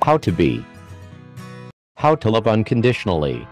How to be. How to love unconditionally.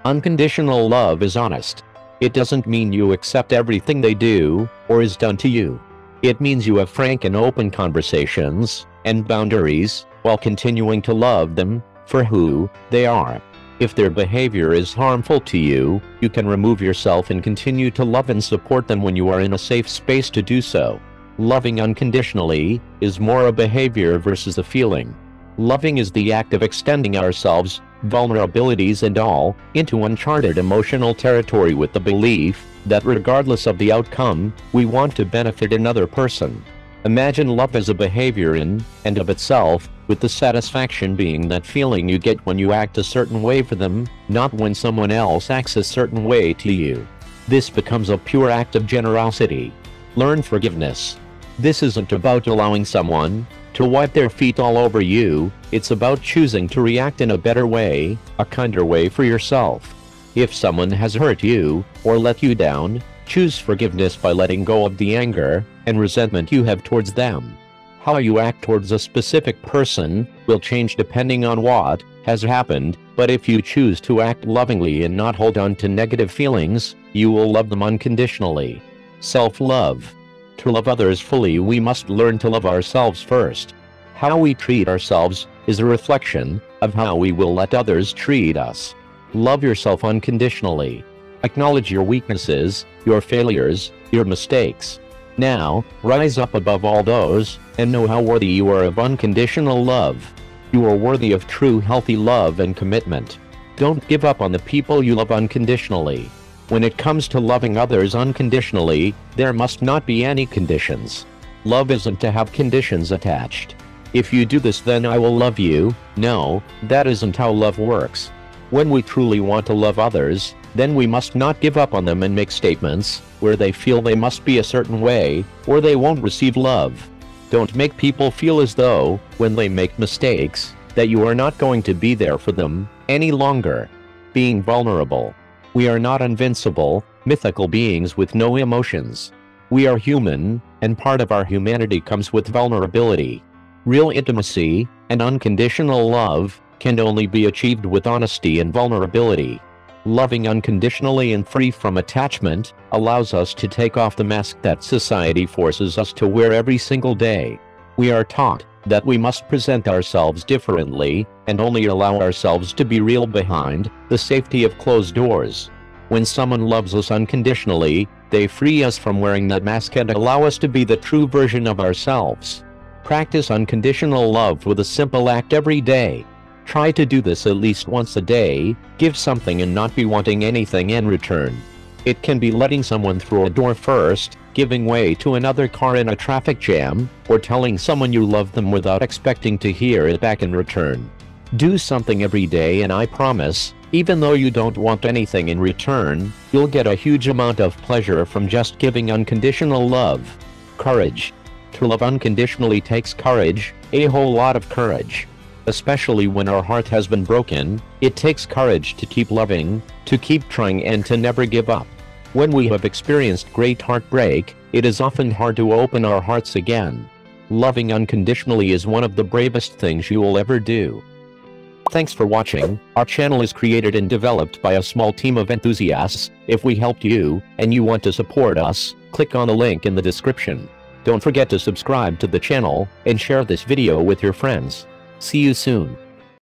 Unconditional love is honest. It doesn't mean you accept everything they do or is done to you. It means you have frank and open conversations and boundaries while continuing to love them for who they are. If their behavior is harmful to you, you can remove yourself and continue to love and support them when you are in a safe space to do so. Loving unconditionally is more a behavior versus a feeling. Loving is the act of extending ourselves, vulnerabilities and all, into uncharted emotional territory with the belief that regardless of the outcome, we want to benefit another person. Imagine love as a behavior in and of itself, with the satisfaction being that feeling you get when you act a certain way for them, not when someone else acts a certain way to you. This becomes a pure act of generosity. Learn forgiveness. This isn't about allowing someone to wipe their feet all over you, it's about choosing to react in a better way, a kinder way for yourself. If someone has hurt you or let you down, choose forgiveness by letting go of the anger and resentment you have towards them. How you act towards a specific person will change depending on what has happened, but if you choose to act lovingly and not hold on to negative feelings, you will love them unconditionally. Self-love. To love others fully, we must learn to love ourselves first. How we treat ourselves is a reflection of how we will let others treat us. Love yourself unconditionally. Acknowledge your weaknesses, your failures, your mistakes. Now, rise up above all those, and know how worthy you are of unconditional love. You are worthy of true healthy love and commitment. Don't give up on the people you love unconditionally. When it comes to loving others unconditionally, there must not be any conditions. Love isn't to have conditions attached. If you do this, then I will love you. No, that isn't how love works. When we truly want to love others, then we must not give up on them and make statements where they feel they must be a certain way, or they won't receive love. Don't make people feel as though, when they make mistakes, that you are not going to be there for them any longer. Being vulnerable. We are not invincible, mythical beings with no emotions. We are human, and part of our humanity comes with vulnerability. Real intimacy and unconditional love can only be achieved with honesty and vulnerability. Loving unconditionally and free from attachment allows us to take off the mask that society forces us to wear every single day. We are taught that we must present ourselves differently and only allow ourselves to be real behind the safety of closed doors. When someone loves us unconditionally, they free us from wearing that mask and allow us to be the true version of ourselves. Practice unconditional love with a simple act every day. Try to do this at least once a day. Give something and not be wanting anything in return. It can be letting someone through a door first, giving way to another car in a traffic jam, or telling someone you love them without expecting to hear it back in return. Do something every day and I promise, even though you don't want anything in return, you'll get a huge amount of pleasure from just giving unconditional love. Courage. To love unconditionally takes courage, a whole lot of courage. Especially when our heart has been broken, it takes courage to keep loving, to keep trying and to never give up. When we have experienced great heartbreak, it is often hard to open our hearts again. Loving unconditionally is one of the bravest things you will ever do. Thanks for watching. Our channel is created and developed by a small team of enthusiasts. If we helped you, and you want to support us, click on the link in the description. Don't forget to subscribe to the channel, and share this video with your friends. See you soon.